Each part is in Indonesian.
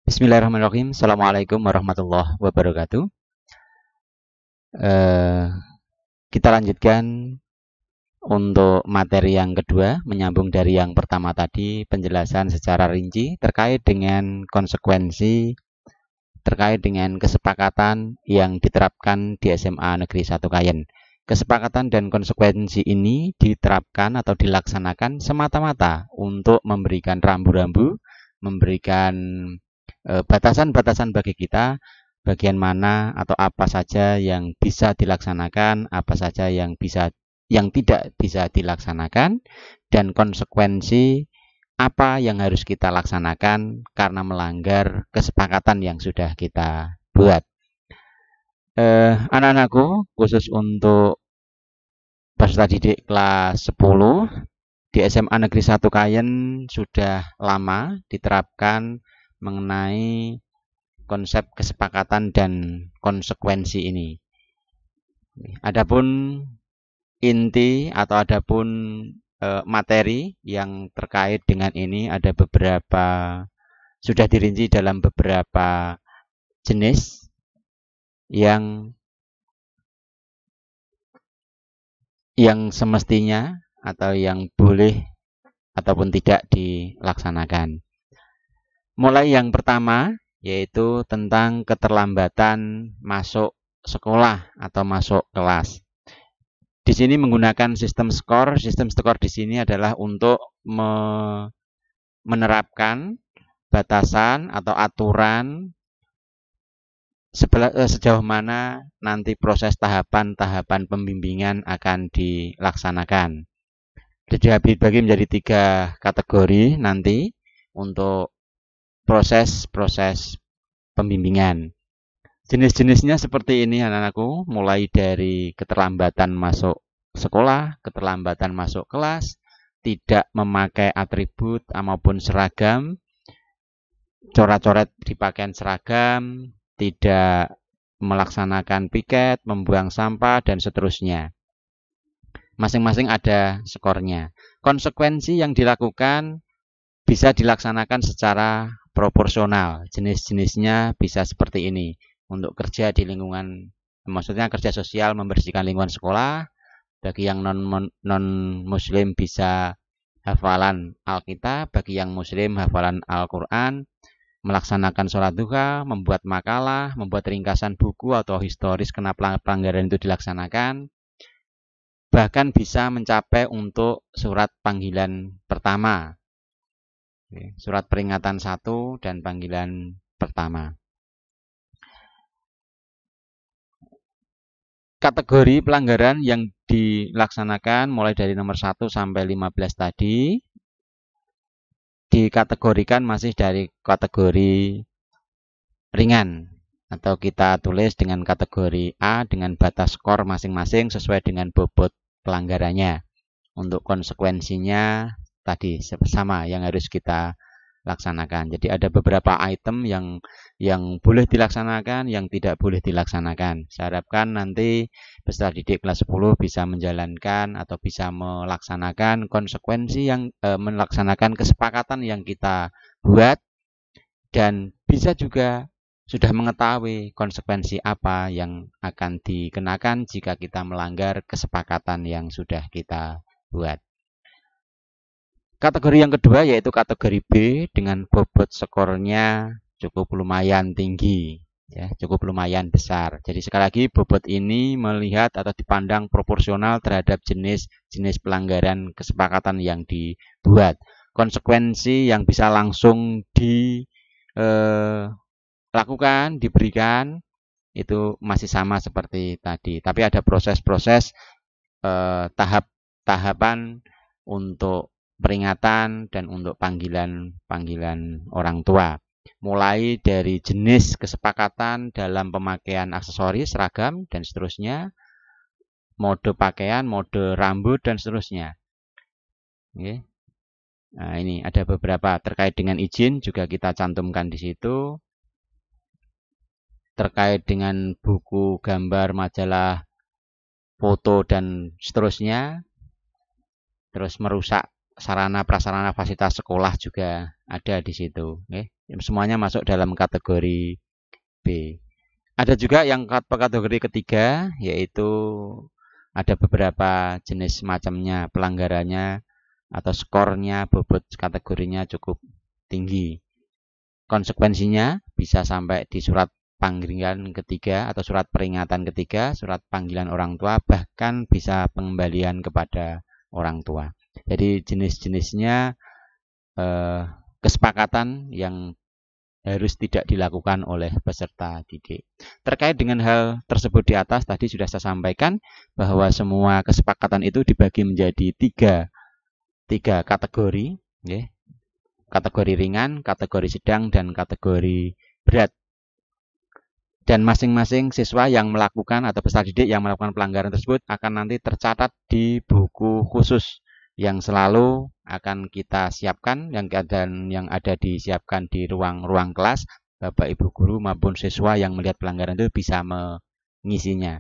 Bismillahirrahmanirrahim. Assalamualaikum warahmatullahi wabarakatuh. Eh, kita lanjutkan untuk materi yang kedua, menyambung dari yang pertama tadi, penjelasan secara rinci terkait dengan konsekuensi, terkait dengan kesepakatan yang diterapkan di SMA Negeri 1 Kayen. Kesepakatan dan konsekuensi ini diterapkan atau dilaksanakan semata-mata untuk memberikan rambu-rambu, memberikan batasan-batasan bagi kita, bagian mana atau apa saja yang bisa dilaksanakan, apa saja yang tidak bisa dilaksanakan, dan konsekuensi apa yang harus kita laksanakan karena melanggar kesepakatan yang sudah kita buat. Anak-anakku, khusus untuk peserta didik kelas 10 di SMA Negeri 1 Kayen sudah lama diterapkan mengenai konsep kesepakatan dan konsekuensi ini. Adapun inti atau adapun materi yang terkait dengan ini ada beberapa, sudah dirinci dalam beberapa jenis yang semestinya atau yang boleh ataupun tidak dilaksanakan. Mulai yang pertama yaitu tentang keterlambatan masuk sekolah atau masuk kelas. Di sini menggunakan sistem skor. Sistem skor di sini adalah untuk menerapkan batasan atau aturan sejauh mana nanti proses tahapan-tahapan pembimbingan akan dilaksanakan. Jadi dibagi menjadi 3 kategori nanti untuk proses-proses pembimbingan. Jenis-jenisnya seperti ini anak-anakku, mulai dari keterlambatan masuk sekolah, keterlambatan masuk kelas, tidak memakai atribut maupun seragam, coret-coret di pakaian seragam, tidak melaksanakan piket, membuang sampah, dan seterusnya. Masing-masing ada skornya. Konsekuensi yang dilakukan bisa dilaksanakan secara proporsional. Jenis-jenisnya bisa seperti ini. Untuk kerja di lingkungan, maksudnya kerja sosial membersihkan lingkungan sekolah. Bagi yang non-muslim bisa hafalan Alkitab, bagi yang muslim hafalan Al-Quran, melaksanakan sholat duha, membuat makalah, membuat ringkasan buku atau historis kenapa pelanggaran itu dilaksanakan. Bahkan bisa mencapai untuk surat panggilan pertama. Surat peringatan 1 dan panggilan pertama. Kategori pelanggaran yang dilaksanakan mulai dari nomor 1 sampai 15 tadi dikategorikan masih dari kategori ringan atau kita tulis dengan kategori A dengan batas skor masing-masing sesuai dengan bobot pelanggarannya. Untuk konsekuensinya tadi sama yang harus kita laksanakan. Jadi ada beberapa item yang boleh dilaksanakan, yang tidak boleh dilaksanakan. Saya harapkan nanti peserta didik kelas 10 bisa menjalankan atau bisa melaksanakan konsekuensi yang melaksanakan kesepakatan yang kita buat, dan bisa juga sudah mengetahui konsekuensi apa yang akan dikenakan jika kita melanggar kesepakatan yang sudah kita buat. Kategori yang kedua yaitu kategori B dengan bobot skornya cukup lumayan tinggi, ya, cukup lumayan besar. Jadi sekali lagi bobot ini melihat atau dipandang proporsional terhadap jenis pelanggaran kesepakatan yang dibuat. Konsekuensi yang bisa langsung dilakukan, diberikan itu masih sama seperti tadi. Tapi ada proses-proses tahap-tahapan untuk peringatan dan untuk panggilan orang tua. Mulai dari jenis kesepakatan dalam pemakaian aksesoris, seragam, dan seterusnya, mode pakaian, mode rambut, dan seterusnya. Oke. Nah, ini ada beberapa terkait dengan izin juga kita cantumkan di situ. Terkait dengan buku, gambar, majalah, foto, dan seterusnya. Terus merusak sarana prasarana fasilitas sekolah juga ada di situ. Semuanya masuk dalam kategori B. Ada juga yang kategori ketiga, yaitu ada beberapa jenis macamnya, pelanggarannya atau skornya, bobot kategorinya cukup tinggi. Konsekuensinya bisa sampai di surat panggilan ketiga atau surat peringatan ketiga, surat panggilan orang tua, bahkan bisa pengembalian kepada orang tua. Jadi jenis-jenisnya kesepakatan yang harus tidak dilakukan oleh peserta didik. Terkait dengan hal tersebut di atas, tadi sudah saya sampaikan bahwa semua kesepakatan itu dibagi menjadi tiga kategori, kategori ringan, kategori sedang, dan kategori berat. Dan masing-masing siswa yang melakukan atau peserta didik yang melakukan pelanggaran tersebut akan nanti tercatat di buku khusus yang selalu akan kita siapkan, yang ada disiapkan di ruang-ruang kelas. Bapak Ibu guru maupun siswa yang melihat pelanggaran itu bisa mengisinya.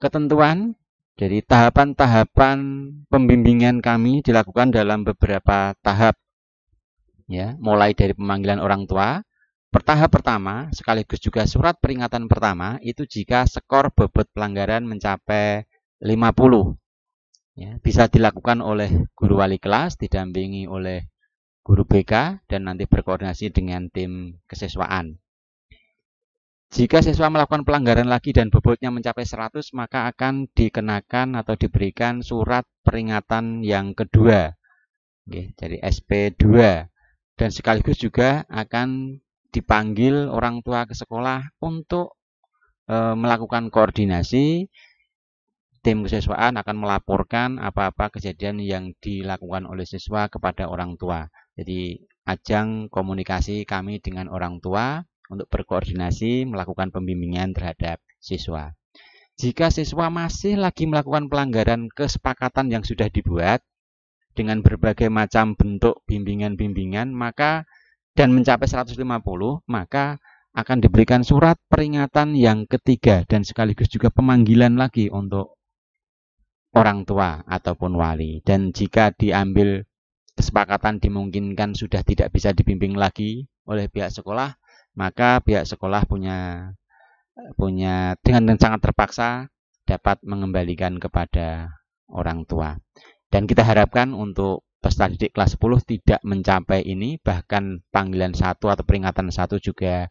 Ketentuan dari tahapan-tahapan pembimbingan kami dilakukan dalam beberapa tahap, mulai dari pemanggilan orang tua. Tahap pertama sekaligus juga surat peringatan pertama itu jika skor bobot pelanggaran mencapai 50. Bisa dilakukan oleh guru wali kelas didampingi oleh guru BK dan nanti berkoordinasi dengan tim kesiswaan. Jika siswa melakukan pelanggaran lagi dan bobotnya mencapai 100, maka akan dikenakan atau diberikan surat peringatan yang kedua, jadi SP2, dan sekaligus juga akan dipanggil orang tua ke sekolah untuk melakukan koordinasi. Tim kesiswaan akan melaporkan apa-apa kejadian yang dilakukan oleh siswa kepada orang tua. Jadi ajang komunikasi kami dengan orang tua untuk berkoordinasi melakukan pembimbingan terhadap siswa. Jika siswa masih lagi melakukan pelanggaran kesepakatan yang sudah dibuat dengan berbagai macam bentuk bimbingan-bimbingan, dan mencapai 150, maka akan diberikan surat peringatan yang ketiga dan sekaligus juga pemanggilan lagi untuk orang tua ataupun wali. Dan jika diambil kesepakatan dimungkinkan sudah tidak bisa dibimbing lagi oleh pihak sekolah, maka pihak sekolah punya dengan sangat terpaksa dapat mengembalikan kepada orang tua. Dan kita harapkan untuk peserta didik kelas 10 tidak mencapai ini, bahkan panggilan 1 atau peringatan 1 juga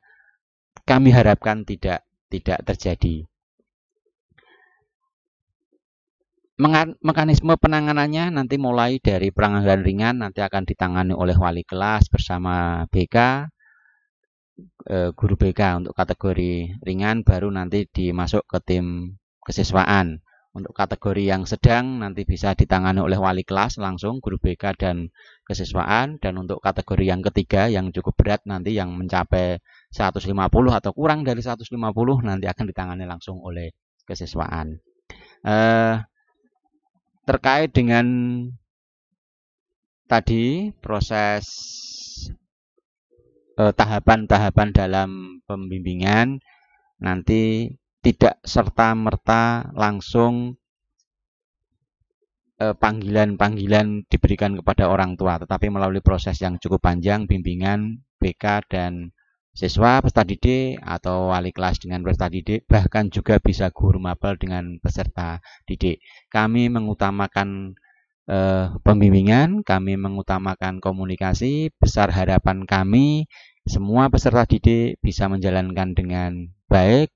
kami harapkan tidak terjadi. Mekanisme penanganannya nanti mulai dari pelanggaran ringan nanti akan ditangani oleh wali kelas bersama BK, guru BK untuk kategori ringan, baru nanti dimasuk ke tim kesiswaan. Untuk kategori yang sedang nanti bisa ditangani oleh wali kelas langsung, guru BK dan kesiswaan. Dan untuk kategori yang ketiga yang cukup berat nanti yang mencapai 150 atau kurang dari 150 nanti akan ditangani langsung oleh kesiswaan. Terkait dengan tadi proses tahapan-tahapan dalam pembimbingan, nanti tidak serta-merta langsung panggilan-panggilan diberikan kepada orang tua, tetapi melalui proses yang cukup panjang, bimbingan BK dan siswa, peserta didik atau wali kelas dengan peserta didik, bahkan juga bisa guru mapel dengan peserta didik. Kami mengutamakan pembimbingan, kami mengutamakan komunikasi. Besar harapan kami semua peserta didik bisa menjalankan dengan baik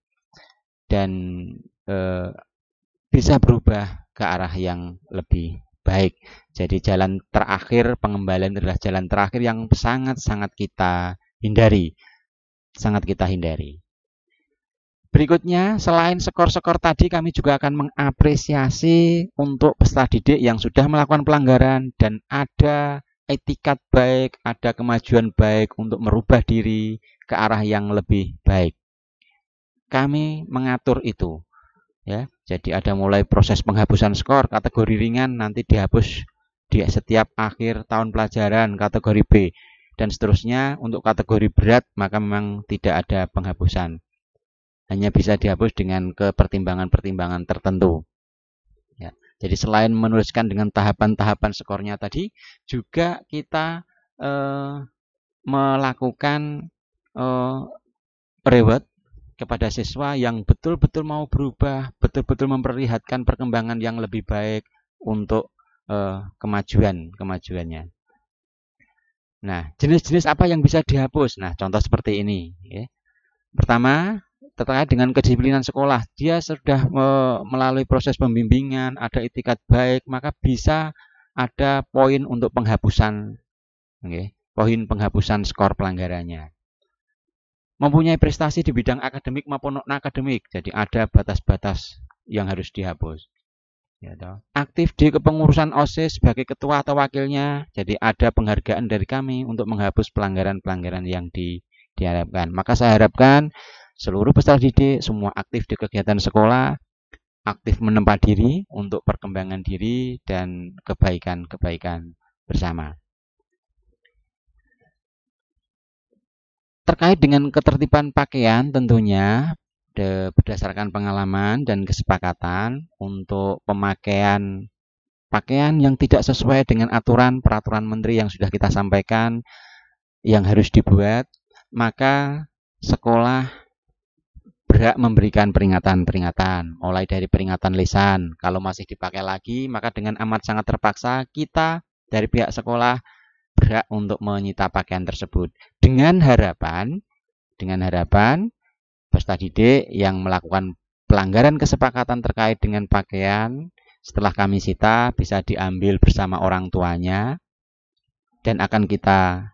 dan bisa berubah ke arah yang lebih baik. Jadi jalan terakhir pengembalian adalah jalan terakhir yang sangat-sangat kita hindari. Berikutnya, selain skor-skor tadi, kami juga akan mengapresiasi untuk peserta didik yang sudah melakukan pelanggaran dan ada etikat baik, ada kemajuan baik untuk merubah diri ke arah yang lebih baik. Kami mengatur itu. Jadi ada mulai proses penghapusan skor, kategori ringan nanti dihapus di setiap akhir tahun pelajaran, kategori B. Dan seterusnya. Untuk kategori berat maka memang tidak ada penghapusan, hanya bisa dihapus dengan kepertimbangan-pertimbangan tertentu. Jadi selain menuliskan dengan tahapan-tahapan skornya tadi, juga kita melakukan reward kepada siswa yang betul-betul mau berubah, betul-betul memperlihatkan perkembangan yang lebih baik untuk kemajuannya. Nah, jenis-jenis apa yang bisa dihapus? Nah, contoh seperti ini. Ya. Pertama, terkait dengan kedisiplinan sekolah. Dia sudah melalui proses pembimbingan, ada itikat baik, maka bisa ada poin untuk penghapusan. Okay. Poin penghapusan skor pelanggarannya. Mempunyai prestasi di bidang akademik maupun non-akademik. Jadi ada batas-batas yang harus dihapus. Ya, aktif di kepengurusan OSIS sebagai ketua atau wakilnya. Jadi ada penghargaan dari kami untuk menghapus pelanggaran-pelanggaran yang diharapkan. Maka saya harapkan seluruh peserta didik semua aktif di kegiatan sekolah, aktif menempa diri untuk perkembangan diri dan kebaikan-kebaikan bersama. Terkait dengan ketertiban pakaian tentunya berdasarkan pengalaman dan kesepakatan untuk pemakaian pakaian yang tidak sesuai dengan aturan peraturan menteri yang sudah kita sampaikan yang harus dibuat, maka sekolah berhak memberikan peringatan-peringatan, mulai dari peringatan lisan. Kalau masih dipakai lagi, maka dengan amat sangat terpaksa kita dari pihak sekolah berhak untuk menyita pakaian tersebut dengan harapan peserta didik yang melakukan pelanggaran kesepakatan terkait dengan pakaian setelah kami sita bisa diambil bersama orang tuanya dan akan kita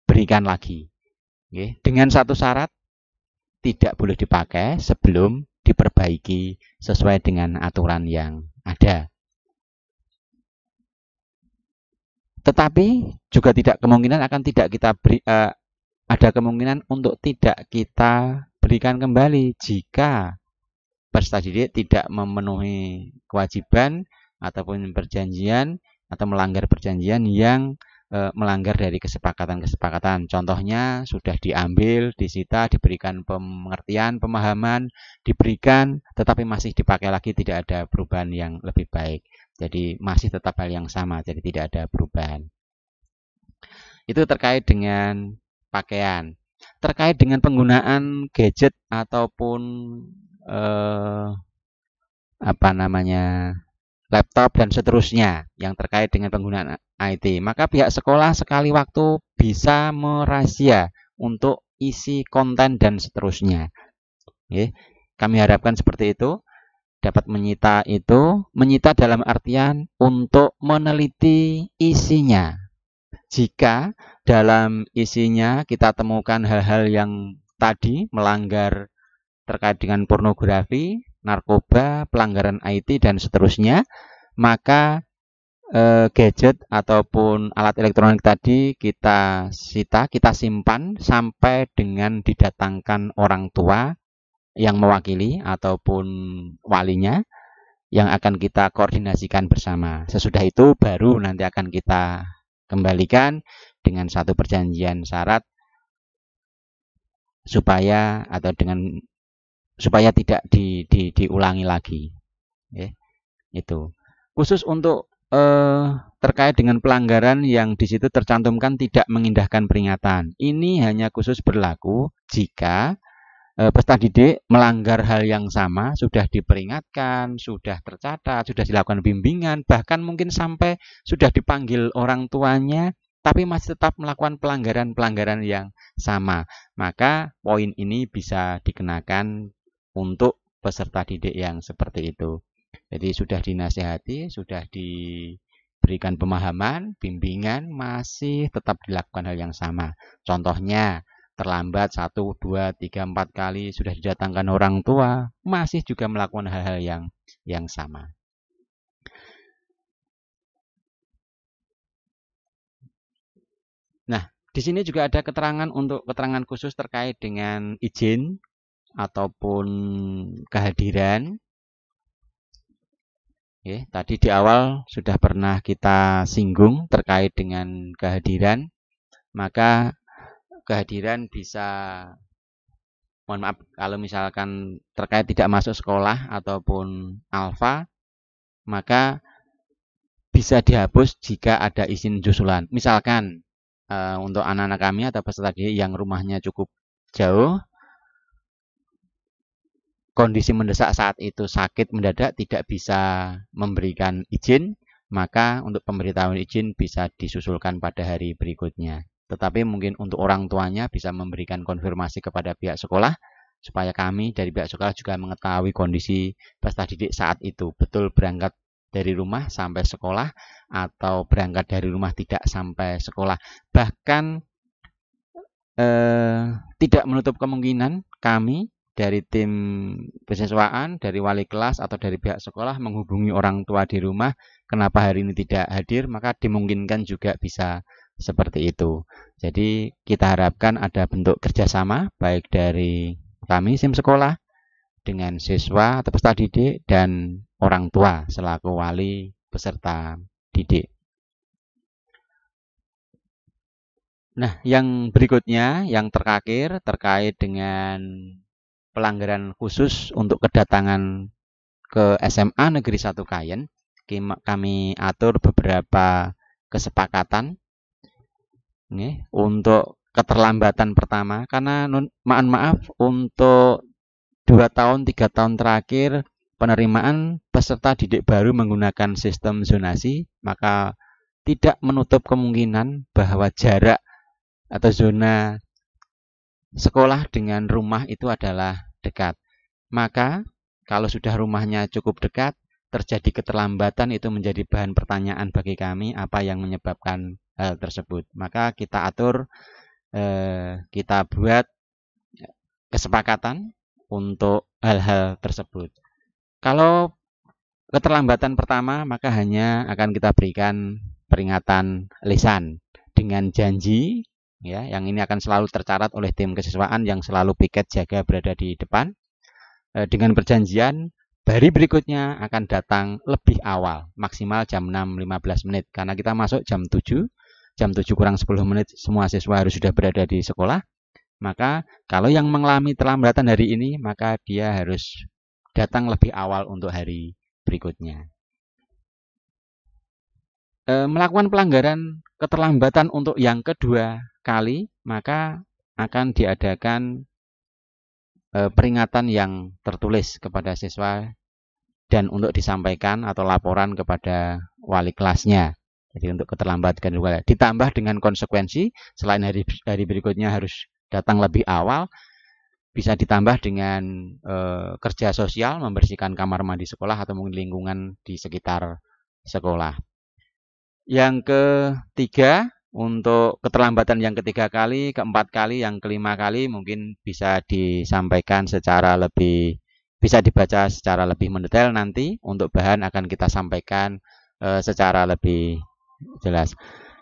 berikan lagi. Oke. Dengan satu syarat, tidak boleh dipakai sebelum diperbaiki sesuai dengan aturan yang ada. Tetapi juga tidak kemungkinan akan tidak kita beri, ada kemungkinan untuk tidak kita berikan kembali jika peserta didik tidak memenuhi kewajiban ataupun perjanjian atau melanggar perjanjian yang melanggar dari kesepakatan-kesepakatan. Contohnya sudah diambil, disita, diberikan pengertian, pemahaman, diberikan, tetapi masih dipakai lagi, tidak ada perubahan yang lebih baik. Jadi masih tetap hal yang sama, jadi tidak ada perubahan. Itu terkait dengan pakaian. Terkait dengan penggunaan gadget ataupun laptop dan seterusnya yang terkait dengan penggunaan IT, maka pihak sekolah sekali waktu bisa merahasia untuk isi konten dan seterusnya. Oke, kami harapkan seperti itu. Dapat menyita dalam artian untuk meneliti isinya. Jika dalam isinya kita temukan hal-hal yang tadi melanggar terkait dengan pornografi, narkoba, pelanggaran IT, dan seterusnya, maka gadget ataupun alat elektronik tadi kita sita, kita simpan sampai dengan didatangkan orang tua yang mewakili ataupun walinya yang akan kita koordinasikan bersama. Sesudah itu baru nanti akan kita kembalikan dengan satu perjanjian syarat supaya tidak diulangi lagi. Itu khusus untuk terkait dengan pelanggaran yang di situ tercantumkan tidak mengindahkan peringatan. Ini hanya khusus berlaku jika peserta didik melanggar hal yang sama, sudah diperingatkan, sudah tercatat, sudah dilakukan bimbingan, bahkan mungkin sampai sudah dipanggil orang tuanya, tapi masih tetap melakukan pelanggaran-pelanggaran yang sama. Maka poin ini bisa dikenakan untuk peserta didik yang seperti itu. Jadi sudah dinasihati, sudah diberikan pemahaman, bimbingan, masih tetap dilakukan hal yang sama. Contohnya, terlambat 1, 2, 3, 4 kali, sudah didatangkan orang tua, masih juga melakukan hal-hal yang sama. Nah, di sini juga ada keterangan khusus terkait dengan izin ataupun kehadiran. Tadi di awal sudah pernah kita singgung terkait dengan kehadiran, maka kehadiran bisa, mohon maaf kalau misalkan terkait tidak masuk sekolah ataupun alfa, maka bisa dihapus jika ada izin susulan. Misalkan untuk anak-anak kami atau peserta didik yang rumahnya cukup jauh, kondisi mendesak saat itu sakit mendadak tidak bisa memberikan izin, maka untuk pemberitahuan izin bisa disusulkan pada hari berikutnya. Tetapi mungkin untuk orang tuanya bisa memberikan konfirmasi kepada pihak sekolah supaya kami dari pihak sekolah juga mengetahui kondisi peserta didik saat itu, betul berangkat dari rumah sampai sekolah atau berangkat dari rumah tidak sampai sekolah. Bahkan tidak menutup kemungkinan kami dari tim kesiswaan, dari wali kelas atau dari pihak sekolah menghubungi orang tua di rumah, kenapa hari ini tidak hadir, maka dimungkinkan juga bisa seperti itu. Jadi kita harapkan ada bentuk kerjasama baik dari kami SIM sekolah dengan siswa atau peserta didik dan orang tua selaku wali peserta didik. Nah, yang berikutnya, yang terakhir terkait dengan pelanggaran khusus untuk kedatangan ke SMA Negeri 1 Kayen, kami atur beberapa kesepakatan untuk keterlambatan pertama, karena mohon maaf untuk 2 tahun 3 tahun terakhir penerimaan peserta didik baru menggunakan sistem zonasi, maka tidak menutup kemungkinan bahwa jarak atau zona sekolah dengan rumah itu adalah dekat. Maka kalau sudah rumahnya cukup dekat, terjadi keterlambatan itu menjadi bahan pertanyaan bagi kami apa yang menyebabkan hal tersebut. Maka kita atur, kita buat kesepakatan untuk hal-hal tersebut. Kalau keterlambatan pertama, maka hanya akan kita berikan peringatan lisan dengan janji, ya, yang ini akan selalu tercatat oleh tim kesiswaan yang selalu piket jaga berada di depan. Dengan perjanjian, hari berikutnya akan datang lebih awal, maksimal jam 6.15 menit. Karena kita masuk jam 7 kurang 10 menit, semua siswa harus sudah berada di sekolah. Maka kalau yang mengalami terlambatan hari ini, maka dia harus datang lebih awal untuk hari berikutnya. Melakukan pelanggaran keterlambatan untuk yang kedua kali, maka akan diadakan peringatan yang tertulis kepada siswa dan untuk disampaikan atau laporan kepada wali kelasnya. Jadi untuk keterlambatan kedua, ditambah dengan konsekuensi selain hari berikutnya harus datang lebih awal, bisa ditambah dengan kerja sosial, membersihkan kamar mandi sekolah atau mungkin lingkungan di sekitar sekolah. Yang ketiga, untuk keterlambatan yang ketiga kali, keempat kali, yang kelima kali mungkin bisa disampaikan secara lebih, bisa dibaca secara lebih mendetail nanti. Untuk bahan akan kita sampaikan secara lebih jelas.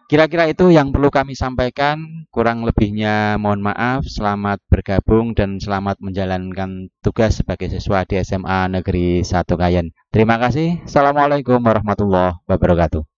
Kira-kira itu yang perlu kami sampaikan. Kurang lebihnya mohon maaf. Selamat bergabung dan selamat menjalankan tugas sebagai siswa di SMA Negeri 1 Kayen. Terima kasih. Assalamualaikum warahmatullahi wabarakatuh.